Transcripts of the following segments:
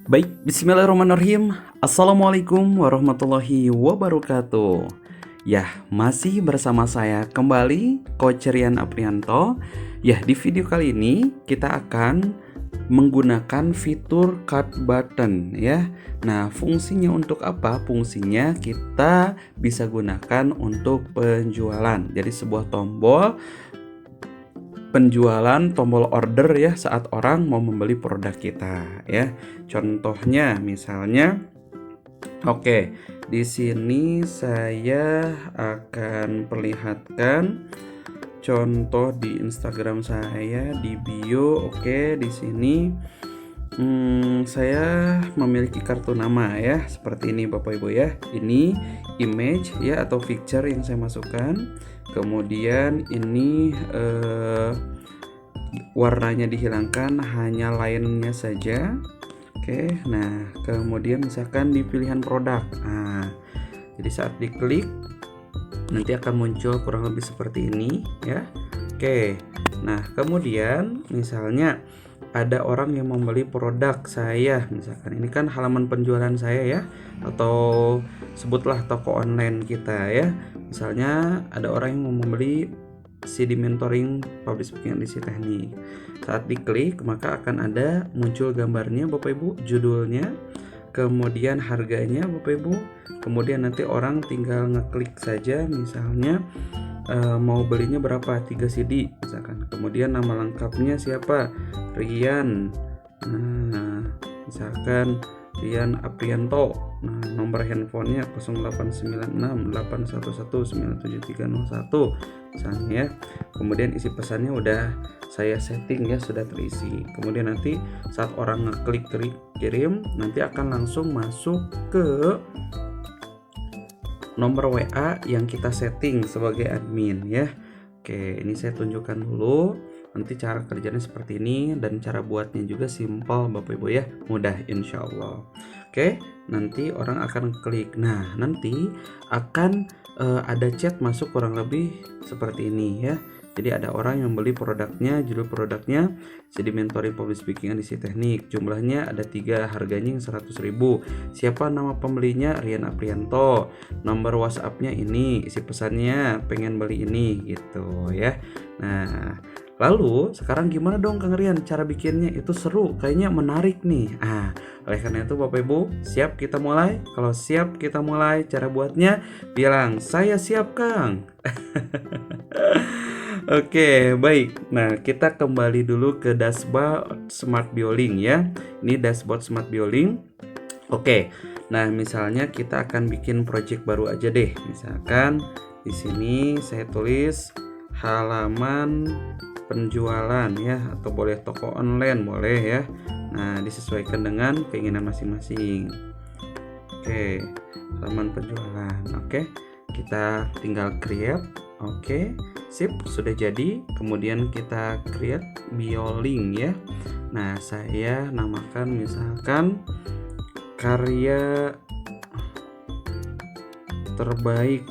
Baik, bismillahirrahmanirrahim. Assalamualaikum warahmatullahi wabarakatuh. Ya, masih bersama saya kembali, Coach Rian Aprianto. Ya, di video kali ini kita akan menggunakan fitur cut button ya. Nah, fungsinya untuk apa? Fungsinya kita bisa gunakan untuk penjualan. Jadi sebuah tombol penjualan, tombol order ya saat orang mau membeli produk kita ya. Contohnya misalnya, oke, di sini saya akan perlihatkan contoh di Instagram saya di bio. Oke, di sini saya memiliki kartu nama ya, seperti ini Bapak Ibu ya. Ini image ya atau picture yang saya masukkan. Kemudian ini warnanya dihilangkan, hanya lainnya saja. Oke, nah kemudian misalkan di pilihan produk. Nah, jadi saat diklik nanti akan muncul kurang lebih seperti ini ya. Oke, nah kemudian misalnya ada orang yang membeli produk saya, misalkan ini kan halaman penjualan saya ya, atau sebutlah toko online kita ya. Misalnya ada orang yang mau membeli CD mentoring public speaking and isi teknik. Saat diklik maka akan ada muncul gambarnya Bapak Ibu, judulnya, kemudian harganya Bapak Ibu, kemudian nanti orang tinggal ngeklik saja misalnya mau belinya berapa, 3 CD misalkan, kemudian nama lengkapnya siapa, Rian, nah misalkan Rian Aprianto, nah nomor handphonenya 089681197301 misalnya ya. Kemudian isi pesannya udah saya setting ya, sudah terisi. Kemudian nanti saat orang ngeklik kirim nanti akan langsung masuk ke nomor WA yang kita setting sebagai admin ya. Oke, ini saya tunjukkan dulu. Nanti cara kerjanya seperti ini dan cara buatnya juga simple Bapak Ibu ya, mudah insya Allah. Oke, nanti orang akan klik. Nah, nanti akan ada chat masuk kurang lebih seperti ini ya. Jadi ada orang yang beli produknya, judul produknya CD Mentoring Public Speaking and isi teknik. Jumlahnya ada 3, harganya yang 100.000. Siapa nama pembelinya? Rian Aprianto. Nomor WhatsAppnya ini, isi pesannya pengen beli ini gitu ya. Nah, lalu sekarang gimana dong Kang Rian cara bikinnya? Itu seru, kayaknya menarik nih. Oleh karena itu Bapak Ibu, siap kita mulai? Kalau siap kita mulai, cara buatnya bilang saya siap Kang. Oke, baik. Nah, kita kembali dulu ke dashboard Smart Bioling ya. Ini dashboard Smart Bioling. Oke. Nah, misalnya kita akan bikin project baru aja deh. Misalkan di sini saya tulis halaman penjualan ya, atau boleh toko online boleh ya. Nah, disesuaikan dengan keinginan masing-masing. Oke, halaman penjualan. Oke, kita tinggal create. Oke, sip, sudah jadi. Kemudian kita create bioling ya. Nah, saya namakan misalkan karya terbaik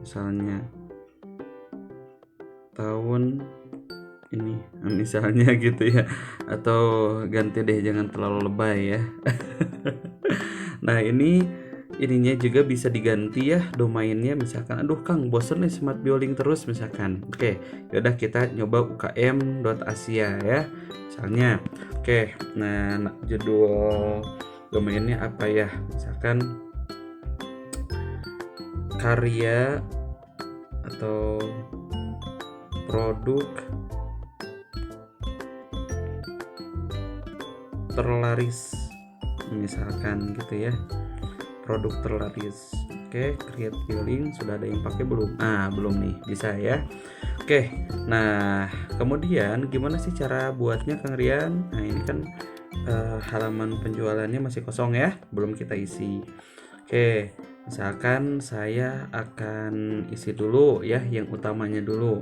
misalnya tahun ini misalnya gitu ya, atau ganti deh, jangan terlalu lebay ya. Nah, ininya juga bisa diganti ya, domainnya misalkan aduh Kang bosen nih smart bioling terus misalkan. Oke, yaudah kita nyoba ukm.asia ya misalnya. Oke, nah judul domainnya apa ya, misalkan karya atau produk terlaris misalkan gitu ya, produk terlaris. Oke, create bioling sudah ada yang pakai belum? Belum nih, bisa ya. Oke, nah kemudian gimana sih cara buatnya Kang Rian? Nah ini kan halaman penjualannya masih kosong ya, belum kita isi. Oke, misalkan saya akan isi dulu ya yang utamanya dulu.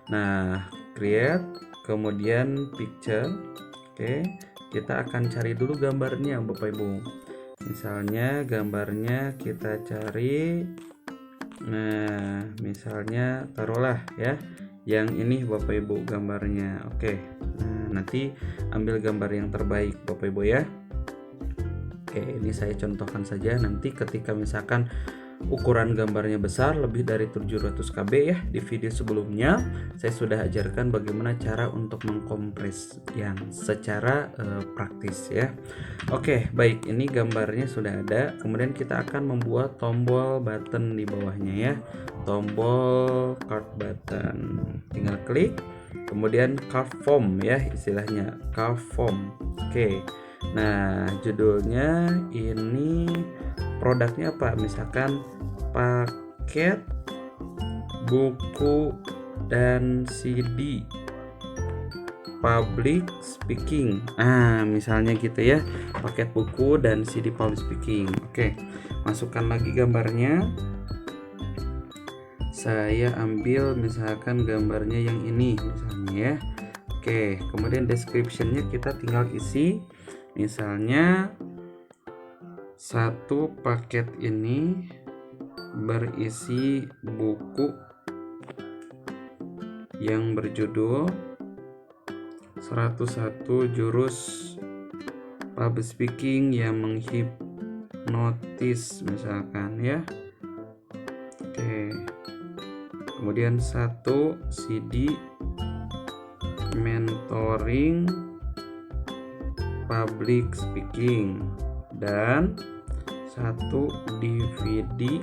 Nah, create, kemudian picture. Oke, kita akan cari dulu gambarnya Bapak Ibu. Misalnya gambarnya kita cari, nah misalnya taruhlah ya yang ini Bapak Ibu gambarnya. Oke, nah, nanti ambil gambar yang terbaik Bapak Ibu ya. Oke, ini saya contohkan saja. Nanti ketika misalkan ukuran gambarnya besar lebih dari 700 KB ya, di video sebelumnya saya sudah ajarkan bagaimana cara untuk mengkompres yang secara praktis ya. Oke, baik, ini gambarnya sudah ada. Kemudian kita akan membuat tombol button di bawahnya ya, tombol card button. Tinggal klik, kemudian card form ya, istilahnya card form. Oke, nah judulnya ini produknya apa, misalkan paket buku dan CD public speaking, misalnya gitu ya, paket buku dan CD public speaking. Oke, masukkan lagi gambarnya. Saya ambil misalkan gambarnya yang ini misalnya ya. Oke, kemudian descriptionnya kita tinggal isi, misalnya satu paket ini berisi buku yang berjudul 101 jurus public speaking yang menghipnotis misalkan ya. Oke, kemudian satu CD mentoring public speaking dan satu DVD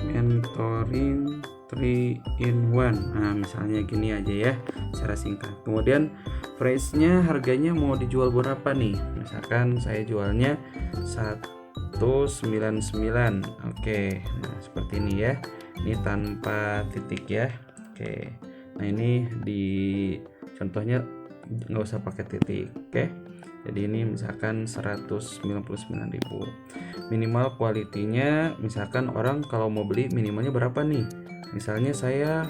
mentoring 3 in 1. Misalnya gini aja ya, secara singkat. Kemudian price-nya, harganya mau dijual berapa nih? Misalkan saya jualnya 199. Oke, nah seperti ini ya. Ini tanpa titik ya. Oke, nah ini di contohnya nggak usah pakai titik. Oke, jadi ini misalkan 199.000. Minimal kualitinya, misalkan orang kalau mau beli minimalnya berapa nih? Misalnya saya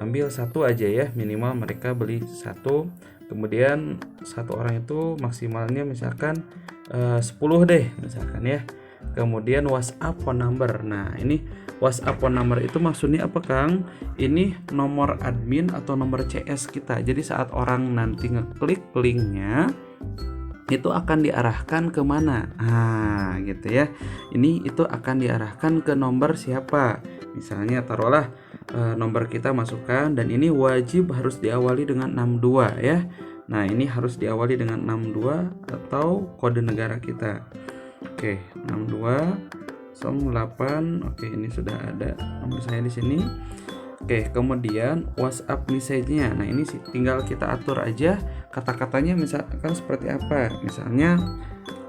ambil satu aja ya, minimal mereka beli satu. Kemudian satu orang itu maksimalnya misalkan 10 deh misalkan ya. Kemudian WhatsApp phone number. Nah, ini WhatsApp phone number itu maksudnya apa, Kang? Ini nomor admin atau nomor CS kita. Jadi saat orang nanti ngeklik linknya, itu akan diarahkan ke mana? Gitu ya. Ini itu akan diarahkan ke nomor siapa? Misalnya taruhlah nomor kita masukkan, dan ini wajib harus diawali dengan 62 ya. Nah, ini harus diawali dengan 62 atau kode negara kita. Oke, 6208. Oke, ini sudah ada nomor saya di sini. Oke, kemudian WhatsApp message-nya. Nah, ini tinggal kita atur aja kata-katanya, misalkan seperti apa. Misalnya,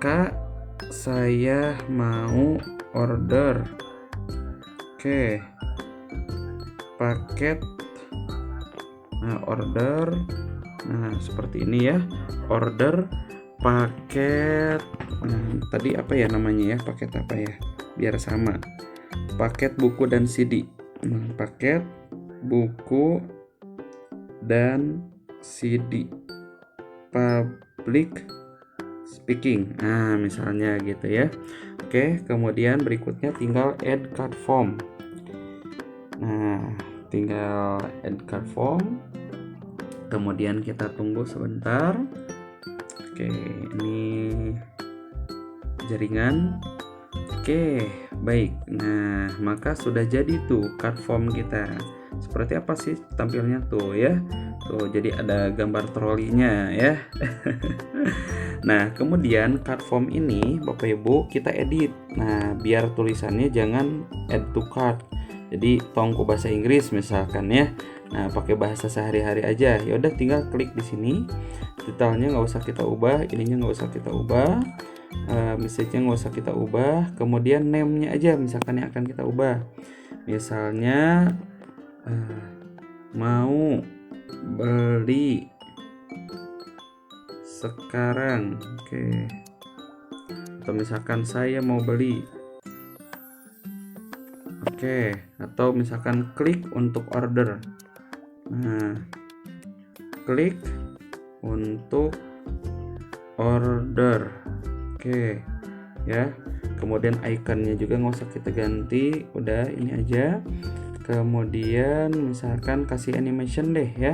Kak, saya mau order. Oke, paket. Nah, order. Nah, seperti ini ya. Order paket. Nah, tadi apa ya namanya ya? Paket apa ya? Biar sama. Paket buku dan CD. Paket buku dan CD public speaking. Nah, misalnya gitu ya. Oke, kemudian berikutnya tinggal add card form. Nah, tinggal add card form. Kemudian kita tunggu sebentar. Oke, ini jaringan. Oke, baik. Nah, maka sudah jadi tuh card form kita. Seperti apa sih tampilnya tuh ya? Tuh, jadi ada gambar trolinya ya. Nah, kemudian card form ini Bapak Ibu kita edit. Nah, biar tulisannya jangan add to cart. Jadi tongku bahasa Inggris misalkan ya. Nah, pakai bahasa sehari-hari aja. Ya udah, tinggal klik di sini. Detailnya nggak usah kita ubah, ininya nggak usah kita ubah. Message-nya nggak usah kita ubah. Kemudian name-nya aja misalkan yang akan kita ubah. Misalnya mau beli sekarang. Oke. Atau misalkan saya mau beli. Oke, atau misalkan klik untuk order. Nah, klik untuk order. Oke ya. Kemudian ikonnya juga nggak usah kita ganti, udah ini aja. Kemudian misalkan kasih animation deh ya.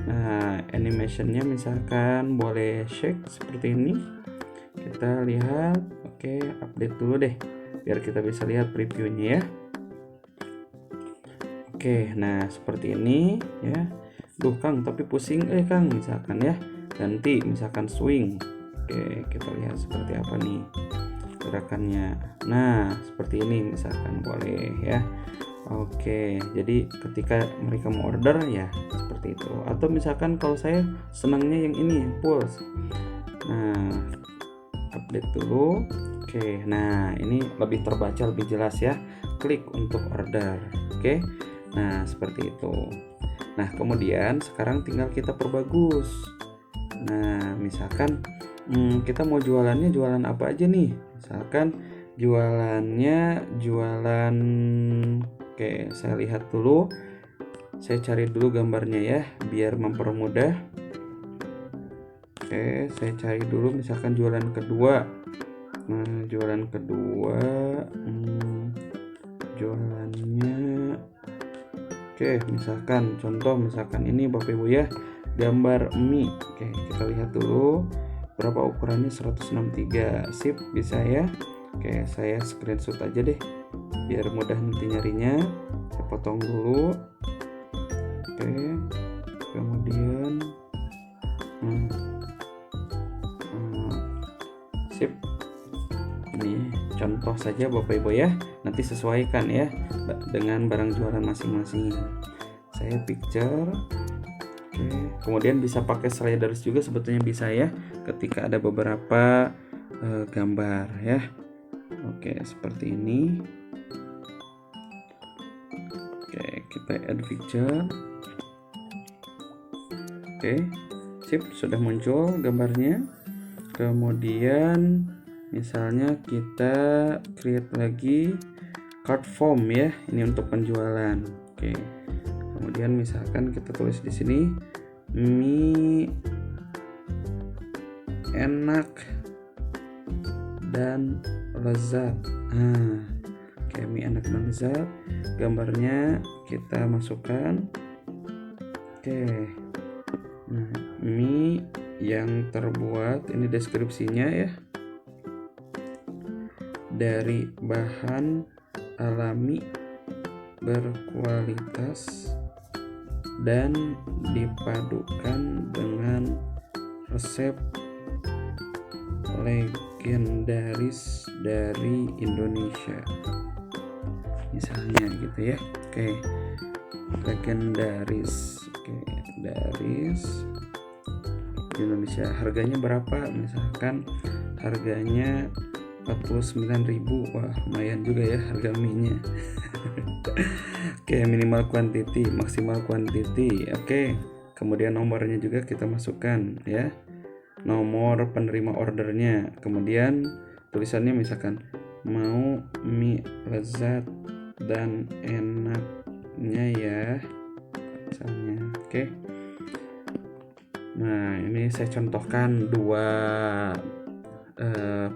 Nah, animationnya misalkan boleh shake seperti ini. Kita lihat, oke, update dulu deh biar kita bisa lihat previewnya ya. Oke, nah seperti ini ya. Duh Kang, tapi pusing Kang, misalkan ya. Ganti misalkan swing. Oke, kita lihat seperti apa nih gerakannya. Nah, seperti ini misalkan boleh ya. Oke, jadi ketika mereka mau order ya seperti itu. Atau misalkan kalau saya senangnya yang ini, pulse. Nah, update dulu. Oke, nah ini lebih terbaca, lebih jelas ya. Klik untuk order. Oke, nah seperti itu. Nah, kemudian sekarang tinggal kita perbagus. Nah, misalkan kita mau jualannya jualan apa aja nih? Misalkan jualannya jualan, oke, saya lihat dulu. Saya cari dulu gambarnya ya, biar mempermudah. Oke, saya cari dulu misalkan jualan kedua. Nah, jualan kedua, jualannya, oke, misalkan contoh, misalkan ini Bapak Ibu ya, gambar mie. Oke, kita lihat dulu berapa ukurannya, 163. Sip, bisa ya. Oke, saya screenshot aja deh biar mudah nanti nyarinya. Saya potong dulu. Oke, kemudian sip. Ini contoh saja Bapak Ibu ya, nanti sesuaikan ya dengan barang jualan masing-masing. Saya picture. Oke, kemudian bisa pakai sliders juga sebetulnya bisa ya, ketika ada beberapa gambar ya. Oke, seperti ini. Oke, kita add picture. Oke, sip, sudah muncul gambarnya. Kemudian misalnya kita create lagi card form ya, ini untuk penjualan. Oke, kemudian misalkan kita tulis di sini mie enak dan lezat. Oke, mie enak dan lezat. Gambarnya kita masukkan. Oke, nah, mie yang terbuat, ini deskripsinya ya, dari bahan alami berkualitas dan dipadukan dengan resep legendaris dari Indonesia, misalnya gitu ya. Oke, legendaris, oke, daris Indonesia. Harganya berapa? Misalkan harganya 49.000. Wah, lumayan juga ya harga mie-nya. Oke, minimal quantity, maksimal quantity. Oke, kemudian nomornya juga kita masukkan ya, nomor penerima ordernya. Kemudian tulisannya misalkan mau mie lezat dan enaknya ya, misalnya. Oke, nah ini saya contohkan dua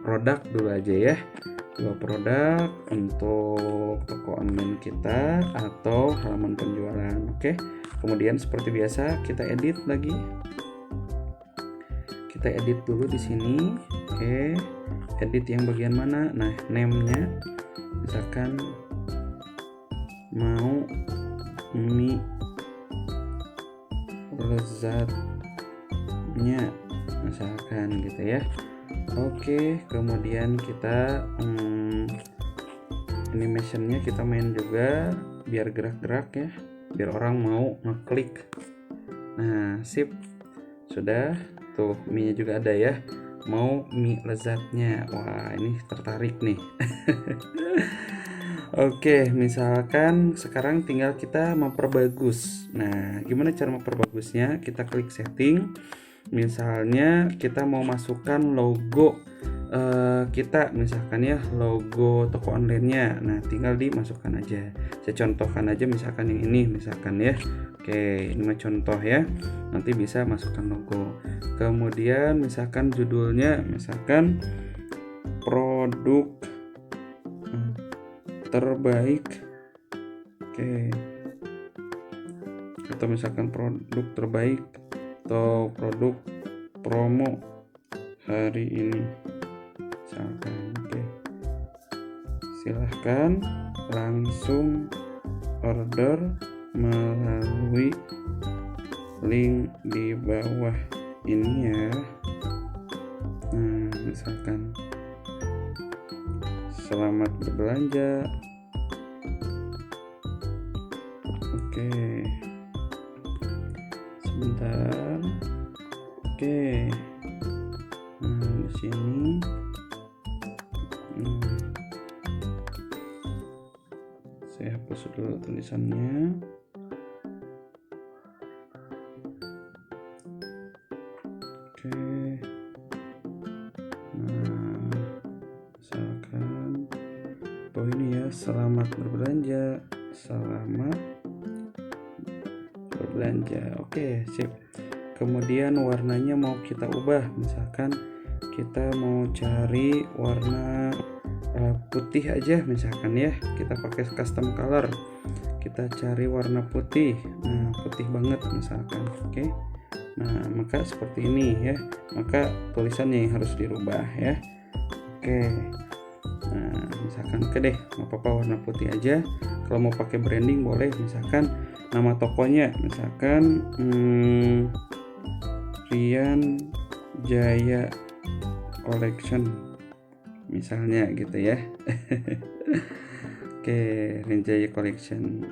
produk dulu aja ya, dua produk untuk toko online kita atau halaman penjualan. Oke, kemudian seperti biasa kita edit lagi. Kita edit dulu di sini. Oke, edit yang bagian mana? Nah, name-nya misalkan mau mie lezatnya misalkan gitu ya. Oke, kemudian kita animationnya kita main juga biar gerak-gerak ya, biar orang mau ngeklik. Nah, sip, sudah. Tuh, mie-nya juga ada ya, mau mie lezatnya. Wah, ini tertarik nih. Oke, misalkan sekarang tinggal kita memperbagus. Nah, gimana cara memperbagusnya? Kita klik setting. Misalnya kita mau masukkan logo kita, misalkan ya logo toko online-nya. Nah, tinggal dimasukkan aja. Saya contohkan aja misalkan yang ini, misalkan ya. Oke, ini mah contoh ya. Nanti bisa masukkan logo. Kemudian misalkan judulnya, misalkan produk terbaik. Oke, Oke. Atau misalkan produk terbaik atau produk promo hari ini misalkan. Oke, silahkan langsung order melalui link di bawah ini ya. Nah, misalkan selamat berbelanja. Oke, sebentar. Oke, nah di sini saya hapus dulu tulisannya. Oke, nah misalkan ini ya, selamat berbelanja, selamat berbelanja. Oke, sip. Kemudian warnanya mau kita ubah, misalkan kita mau cari warna putih aja misalkan ya, kita pakai custom color, kita cari warna putih. Nah, putih banget misalkan. Oke, nah maka seperti ini ya, maka tulisannya yang harus dirubah ya. Oke, nah misalkan oke deh, nggak apa-apa warna putih aja. Kalau mau pakai branding boleh, misalkan nama tokonya misalkan Rian Jaya Collection misalnya gitu ya. Oke, Rian Jaya Collection.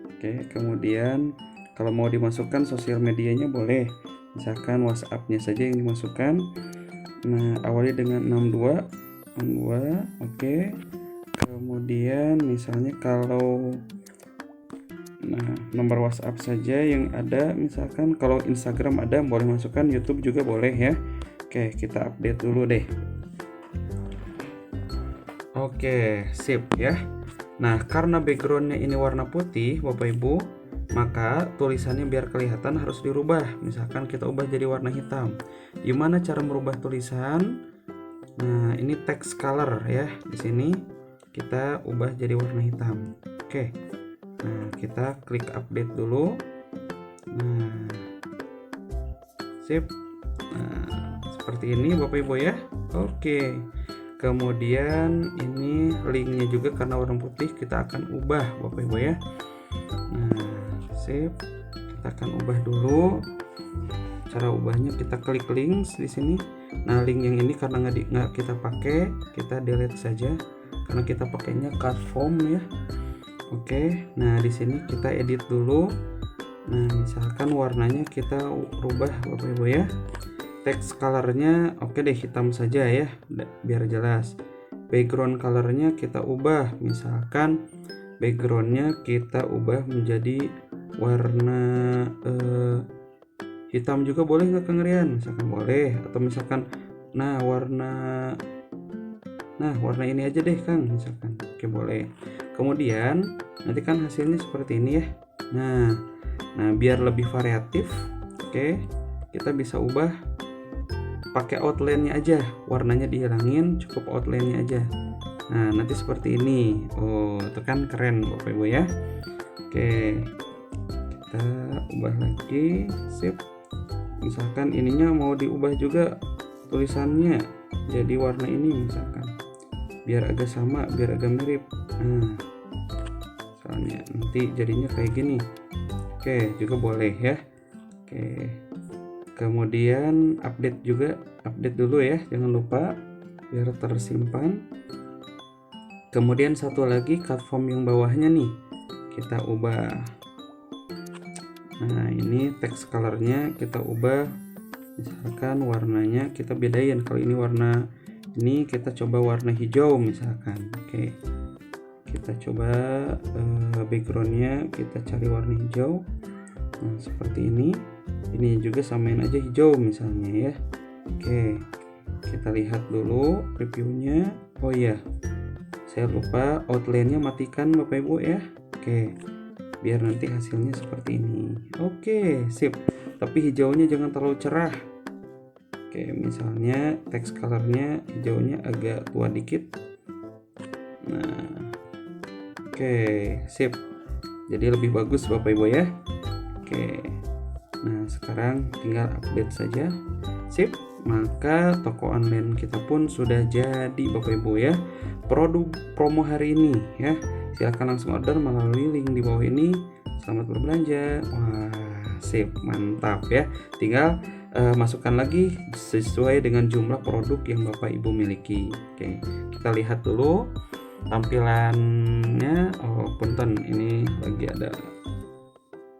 Oke, kemudian kalau mau dimasukkan sosial medianya boleh, misalkan WhatsApp-nya saja yang dimasukkan. Nah, awali dengan 62. Oke, kemudian misalnya kalau nomor WhatsApp saja yang ada, misalkan kalau Instagram ada boleh masukkan, YouTube juga boleh ya. Oke, kita update dulu deh. Oke, sip ya. Nah, karena backgroundnya ini warna putih Bapak Ibu, maka tulisannya biar kelihatan harus dirubah. Misalkan kita ubah jadi warna hitam. Gimana cara merubah tulisan? Nah, ini text color ya. Di sini kita ubah jadi warna hitam. Oke. Nah, kita klik update dulu. Nah, sip. Nah, seperti ini Bapak Ibu ya. Oke. Kemudian ini linknya juga karena warna putih kita akan ubah Bapak Ibu ya. Nah, sip. Kita akan ubah dulu. Cara ubahnya kita klik link di sini. Nah, link yang ini karena nggak kita pakai, kita delete saja karena kita pakainya card form ya. Oke, nah di sini kita edit dulu. Nah, misalkan warnanya kita rubah Bapak Ibu ya. Text colornya oke deh hitam saja ya, biar jelas. Background colornya kita ubah, misalkan backgroundnya kita ubah menjadi warna hitam juga boleh nggak Kang Rian? Misalkan boleh, atau misalkan warna ini aja deh Kang, misalkan. Oke, boleh. Kemudian nanti kan hasilnya seperti ini ya. Nah biar lebih variatif, oke, kita bisa ubah pakai outline-nya aja, warnanya dihilangin, cukup outline-nya aja. Nah, nanti seperti ini. Oh, itu kan keren Bapak Ibu ya. Oke, kita ubah lagi, sip. Misalkan ininya mau diubah juga tulisannya jadi warna ini misalkan, biar agak sama, biar agak mirip. Nah, soalnya nanti jadinya kayak gini. Oke, juga boleh ya. Oke, kemudian update dulu ya, jangan lupa biar tersimpan. Kemudian satu lagi card form yang bawahnya nih kita ubah. Nah, ini text colornya kita ubah, misalkan warnanya kita bedain. Kalau ini warna ini, kita coba warna hijau misalkan. Oke, kita coba backgroundnya kita cari warna hijau. Nah, seperti ini juga samain aja hijau misalnya ya. Oke, kita lihat dulu previewnya. Oh iya, saya lupa outline-nya matikan Bapak Ibu ya. Oke, biar nanti hasilnya seperti ini. Oke, sip. Tapi hijaunya jangan terlalu cerah. Oke, misalnya text colornya hijaunya agak tua dikit. Nah, Oke, sip. Jadi lebih bagus Bapak Ibu ya. Oke. Nah, sekarang tinggal update saja. Sip. Maka toko online kita pun sudah jadi Bapak Ibu ya. Produk promo hari ini ya. Silahkan langsung order melalui link di bawah ini. Selamat berbelanja. Wah, sip, mantap ya. Tinggal masukkan lagi sesuai dengan jumlah produk yang Bapak Ibu miliki. Oke, kita lihat dulu tampilannya. Oh, punten, ini lagi ada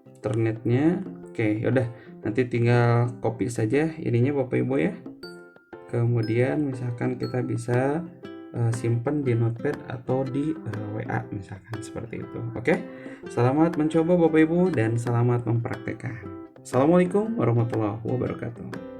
internetnya. Oke, yaudah, nanti tinggal copy saja ininya Bapak Ibu ya. Kemudian misalkan kita bisa simpan di notepad atau di WA misalkan seperti itu. Oke, selamat mencoba Bapak Ibu dan selamat mempraktekkan. Assalamualaikum warahmatullahi wabarakatuh.